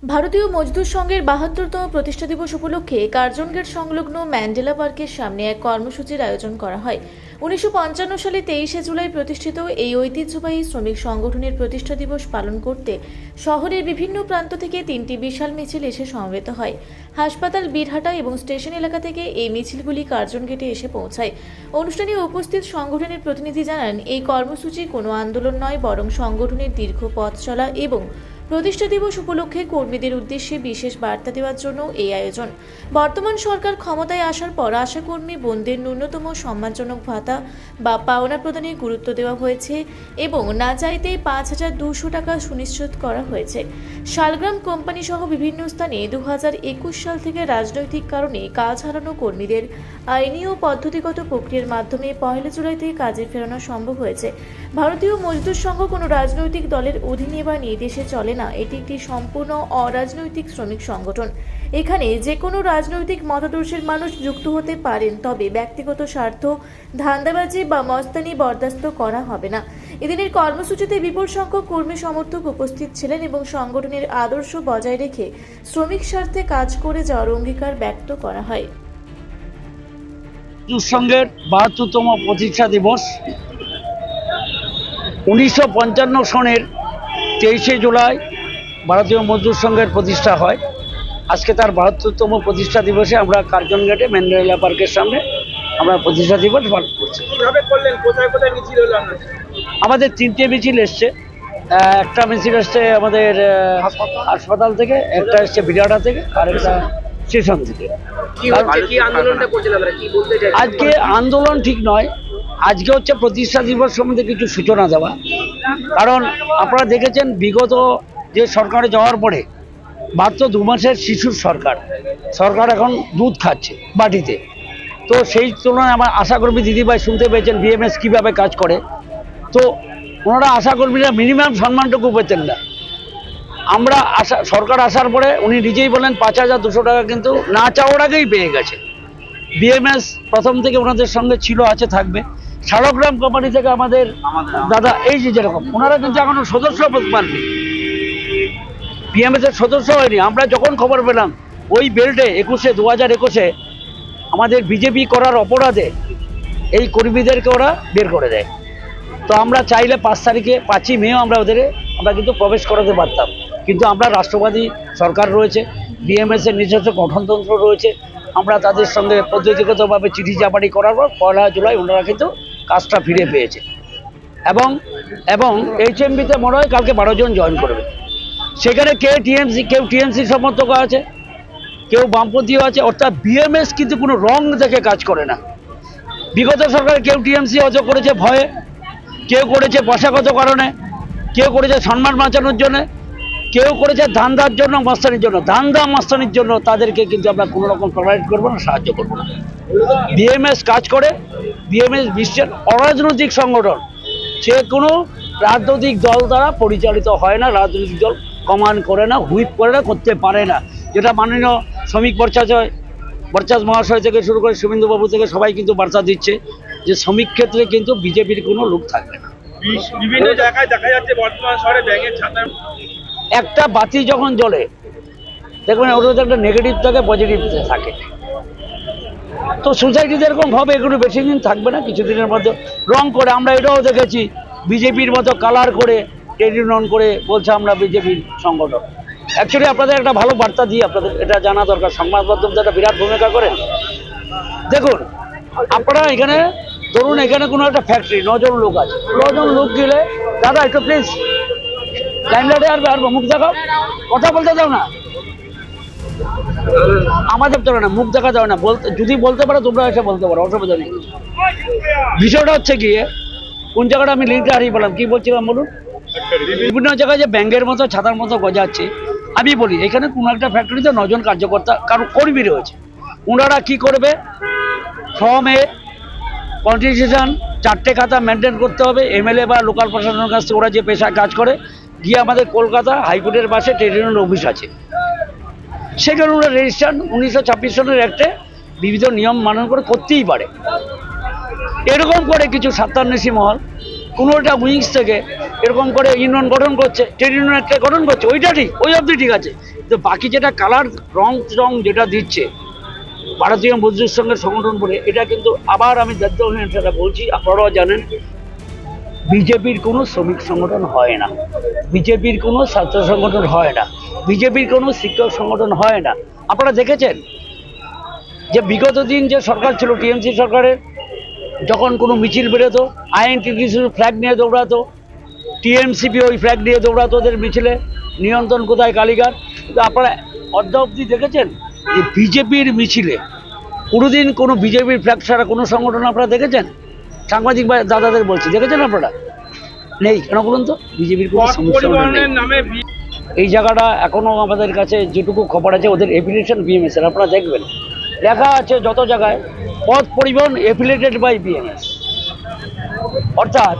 ভারতীয় মজদুর সংঘের ৭২তম প্রতিষ্ঠা দিবস উপলক্ষে কার্জন গেট সংলগ্ন ম্যান্ডেলা পার্কের সামনে এক কর্মসূচির আয়োজন করা হয়। ১৯৫৫ সালে ২৩শে জুলাই প্রতিষ্ঠিত এই ঐতিহ্যবাহী শ্রমিক সংগঠনের প্রতিষ্ঠা দিবস পালন করতে শহরের বিভিন্ন প্রান্ত থেকে ৩টি বিশাল মিছিল এসে সমবেত হয়। হাসপাতাল, বীরহাটা এবং স্টেশন এলাকা থেকে এই মিছিলগুলি কার্জন গেটে এসে পৌঁছায়। অনুষ্ঠানে উপস্থিত সংগঠনের প্রতিনিধি জানান, এই কর্মসূচি কোনো আন্দোলন নয়, বরং সংগঠনের দীর্ঘ পথ চলা এবং প্রতিষ্ঠা দিবস উপলক্ষে কর্মীদের উদ্দেশ্যে বিশেষ বার্তা দেওয়ার জন্য এই আয়োজন। বর্তমান সরকার ক্ষমতায় আসার পর আশাকর্মী বোনদের ন্যূনতম সম্মানজনক ভাতা বা পাওনা প্রদানে গুরুত্ব দেওয়া হয়েছে এবং না চাইতেই ৫,২০০ টাকা সুনিশ্চিত করা হয়েছে। শালগ্রাম কোম্পানি সহ বিভিন্ন স্থানে ২০২১ সাল থেকে রাজনৈতিক কারণে কাজ হারানো কর্মীদের আইনি ও পদ্ধতিগত প্রক্রিয়ার মাধ্যমে ১ জুলাই থেকে কাজে ফেরানো সম্ভব হয়েছে। ভারতীয় মজদুর সংঘ কোনো রাজনৈতিক দলের অধীনে বা নির্দেশে চলে না। এটি একটি সম্পূর্ণ অরাজনৈতিক শ্রমিক সংগঠন। এখানে যে কোনো রাজনৈতিক মতাদর্শের মানুষ যুক্ত হতে পারেন, তবে ব্যক্তিগত স্বার্থ, ধান্দাবাজি বা মস্তানি বরদাস্ত করা হবে না। এদিনের কর্মসূচিতে বিপুল সংখ্যক কর্মী সমর্থক উপস্থিত ছিলেন এবং সংগঠনের আদর্শ বজায় রেখে শ্রমিক স্বার্থে কাজ করে যাওয়ার অঙ্গীকার ব্যক্ত করা হয়। মজদুর সংঘের ৭২তম প্রতিষ্ঠা দিবস ১৯৫৫ সনের ২৩শে জুলাই ভারতীয় মজদুর সংঘের প্রতিষ্ঠা হয়। আজকে তার ৭২তম প্রতিষ্ঠা দিবসে আমরা কার্জন গেটে ম্যান্ডেলা পার্কের সামনে আমরা প্রতিষ্ঠা দিবস পালন করছি। কিভাবে করলেন? কোথায় কোথায় মিছিল হলো? আমাদের 3টে মিছিল এসছে। একটা মিছিল এসছে আমাদের হাসপাতাল থেকে, একটা এসছে বিরাটা থেকে, আর একটা স্টেশন থেকে। কি আন্দোলনটা করছেন আপনারা? কি বলতে চাইছেন? আজকে আন্দোলন ঠিক নয়, আজকে হচ্ছে প্রতিষ্ঠা দিবস সম্বন্ধে কিছু সূচনা দেওয়া। কারণ আপনারা দেখেছেন বিগত যে সরকারে যাওয়ার পরে মাত্র 2 মাসের শিশুর সরকার এখন দুধ খাচ্ছে বাটিতে। তো সেই তুলনায় আমার আশাকর্মী দিদিভাই শুনতে পেয়েছেন বিএমএস কীভাবে কাজ করে। তো ওনারা আশাকর্মীরা মিনিমাম সম্মানটুকু পেতেন না। আমরা সরকার আসার পরে উনি নিজেই বলেন ৫,২০০ টাকা কিন্তু না চাওয়ার আগেই পেয়ে গেছে। বিএমএস প্রথম থেকে ওনাদের সঙ্গে ছিল, আছে, থাকবে। শালগ্রাম কোম্পানি থেকে আমাদের দাদা এই যে যেরকম ওনারা কিন্তু এখনো সদস্য পাননি, বিএমএস এর সদস্য হয়নি। আমরা যখন খবর পেলাম ওই বেল্টে 2021-এ আমাদের বিজেপি করার অপরাধে এই কর্মীদেরকে ওরা বের করে দেয়। তো আমরা চাইলে 5ই মেও আমরা কিন্তু প্রবেশ করাতে পারতাম, কিন্তু আমরা রাষ্ট্রবাদী সরকার রয়েছে, বিএমএস এর নিজস্ব গঠনতন্ত্র রয়েছে। আমরা তাদের সঙ্গে পদ্ধতিগতভাবে চিঠি চাপাটি করার পর 1 জুলাই ওনারা কিন্তু কাজটা ফিরে পেয়েছে। এবং HMB-তে মনে হয় কালকে 12 জন জয়েন করবে। সেখানে কেউ টিএমসি সমর্থক আছে, কেউ বামপন্থীও আছে। অর্থাৎ বিএমএস কিন্তু কোনো রং দেখে কাজ করে না। বিগত সরকার কেউ টিএমসি অযোগ্য করেছে ভয়ে, কেউ করেছে পেশাগত কারণে, কেউ করেছে সম্মান বাঁচানোর জন্য, কেউ করেছে ধান্দার জন্য, মাস্তানির জন্য। ধান্দা মাস্তানির জন্য তাদেরকে কিন্তু আমরা কোনো রকম টলারেট করবো না, সাহায্য করবো না। বিএমএস কাজ করে, বিএমএস বিশ্বের অরাজনৈতিক সংগঠন, সে কোনো রাজনৈতিক দল দ্বারা পরিচালিত হয় না, রাজনৈতিক দল কমান্ড করে না, হুইপ করে না, করতে পারে না। যেটা মাননীয় শ্রমিক বরচাজ মহাশয় থেকে শুরু করে শুভেন্দুবাবু থেকে সবাই কিন্তু বার্তা দিচ্ছে যে শ্রমিক ক্ষেত্রে কিন্তু বিজেপির কোনো লোক থাকবে না। বিভিন্ন জায়গায় দেখা যাচ্ছে বর্তমান শহরে ব্যাঙের ছাতা। একটা বাতি যখন জ্বলে দেখবেন ওটাতে একটা নেগেটিভ থাকে, পজিটিভ থাকে। তো সোসাইটিতে এরকম হবে, এগুলো বেশি দিন থাকবে না, কিছুদিনের মধ্যে রং করে। আমরা এটাও দেখেছি বিজেপির মতো কালার করে ট্রেড ইউনিয়ন করে বলছে আমরা বিজেপির সংগঠন। অ্যাকচুয়ালি আপনাদের একটা ভালো বার্তা দিই, আপনাদের এটা জানা দরকার। সংবাদ মাধ্যম একটা বিরাট ভূমিকা করে। দেখুন আপনারা এখানে ধরুন এখানে কোনো একটা ফ্যাক্টরি, 9 জন লোক আছে, 9 জন লোক গেলে দাদা একটু প্লিজ লাইমলাইটে আর মুখ দেখাও, কথা বলতে দাও না, আমাদের চলে না, মুখ দেখা যাবে না। যদি বলতে পারো তোমরা এসে বলতে পারো, অসুবিধা নেই। বিষয়টা হচ্ছে গিয়ে কোন জায়গাটা আমি লিঙ্কটা হারিয়ে পেলাম, কি বলছিলাম বলুন। বিভিন্ন জায়গায় যে ব্যাঙ্গের মতো ছাতার মতো গজাচ্ছে, আমি বলি এখানে কোনো একটা ফ্যাক্টরিতে 9 জন কার্যকর্তা কর্মী রয়েছে। ওনারা কি করবে, ফর্মে কন্ট্রিবিউশন 4টে খাতা মেনটেন করতে হবে। এমএলএ বা লোকাল প্রশাসনের কাছ থেকে ওরা যে পেশায় কাজ করে গিয়ে আমাদের কলকাতা হাইকোর্টের পাশে ট্রেড ইউনিয়ন অফিস আছে, সেখানে ওরা রেজিস্ট্রেশন 1926 সনের অ্যাক্টে বিবিধ নিয়ম মানন করে করতেই পারে। এরকম করে কিছু স্বার্থান্বেষী মহল কোনোটা উইংস থেকে এরকম করে ইউনিয়ন গঠন করছে, ট্রেড ইউনিয়ন একটা গঠন করছে, ওইটা ঠিক, ওই অবধি ঠিক আছে। তো বাকি যেটা কালার রং যেটা দিচ্ছে ভারতীয় মজদুর সংঘের সংগঠন বলে, এটা কিন্তু আবার আমি সেটা বলছি, আপনারাও জানেন বিজেপির কোনো শ্রমিক সংগঠন হয় না, বিজেপির কোনো ছাত্র সংগঠন হয় না, বিজেপির কোনো শিক্ষক সংগঠন হয় না। আপনারা দেখেছেন যে বিগত দিন যে সরকার ছিল টিএমসি সরকারের, যখন কোনো মিছিল বেরোতো আইএনটিটিসি ফ্ল্যাগ নিয়ে দৌড়াতো, টিএমসিপি ওই ফ্ল্যাগ নিয়ে দৌড়াতো ওদের মিছিলে, নিয়ন্ত্রণ কোথায় কালীঘাট। কিন্তু আপনারা অদ্যাবধি দেখেছেন যে বিজেপির মিছিলে কোনোদিন কোনো বিজেপির ফ্ল্যাগ ছাড়া কোনো সংগঠন আপনারা দেখেছেন? সাংবাদিক বা দাদাদের বলছি, দেখেছেন আপনারা? নেই। কেন বলুন তো? বিজেপির কোনো পথ সংগঠন নেই। পরিবহনের নামে এই জায়গাটা এখনো আমাদের কাছে যেটুকু খবর আছে, ওদের এফিলিয়েশন বিএমএস এর, আপনারা দেখবেন লেখা আছে যত জায়গায় পথ পরিবহন এফিলিয়েটেড বাই বিএমএস। অর্থাৎ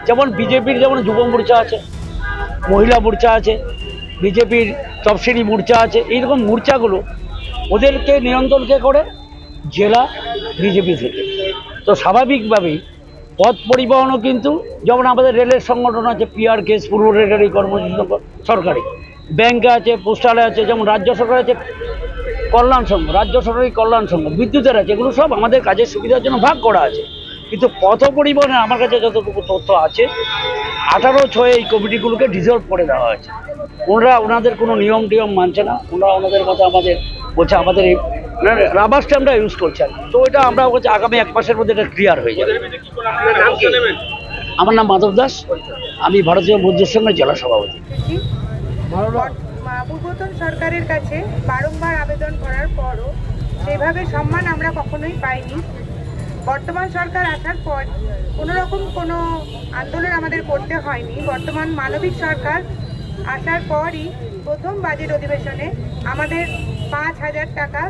যেমন বিজেপির যেমন যুব মোর্চা আছে, মহিলা মোর্চা আছে, বিজেপির তফসিলি মোর্চা আছে, এইরকম মোর্চাগুলো ওদেরকে নিয়ন্ত্রণ কে করে? জেলা বিজেপি থেকে। তো স্বাভাবিকভাবেই পথ পরিবহনও কিন্তু, যেমন আমাদের রেলের সংগঠন আছে পিআর কেস, পূর্ব রেলের এই কর্মসূচি সরকারি, ব্যাংকে আছে, পোস্টালে আছে, যেমন রাজ্য সরকার আছে কল্যাণ সংঘ, রাজ্য সরকারি কল্যাণ সংঘ, বিদ্যুতের আছে, এগুলো সব আমাদের কাজের সুবিধার জন্য ভাগ করা আছে। কিন্তু পথ পরিবহনে আমার কাছে যতটুকু তথ্য আছে 18/6 এই কমিটিগুলোকে ডিসলভ করে দেওয়া হয়েছে। ওনাদের কোনো নিয়ম টিয়ম মানছে না, ওনাদের কথা আমাদের বলছে আমাদের এই রাবার স্ট্যাম্পটা ইউজ করছে আর কি। তো এটা আমরা বলছি আগামী 1 মাসের মধ্যে এটা ক্লিয়ার হয়ে যাবে। ওদের বিরুদ্ধে কি করে আপনারা ব্যবস্থা নেবেন? আমার নাম মাধব দাস, আমি ভারতীয় মজদুর সংঘের জেলা সভাপতি। পূর্বতন সরকারের কাছে বারংবার আবেদন করার পরও সেভাবে সম্মান আমরা কখনোই পাইনি। বর্তমান সরকার আসার পর কোনো আন্দোলন আমাদের করতে হয়নি। বর্তমান মানবিক সরকার আসার পরই প্রথম বাজেট অধিবেশনে আমাদের 5,000 টাকা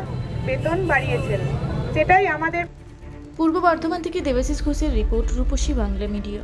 বেতন বাড়িয়েছেন, সেটাই আমাদের। পূর্ব বর্ধমান থেকে দেবাশিস ঘোষের রিপোর্ট, রূপসী বাংলা মিডিয়া।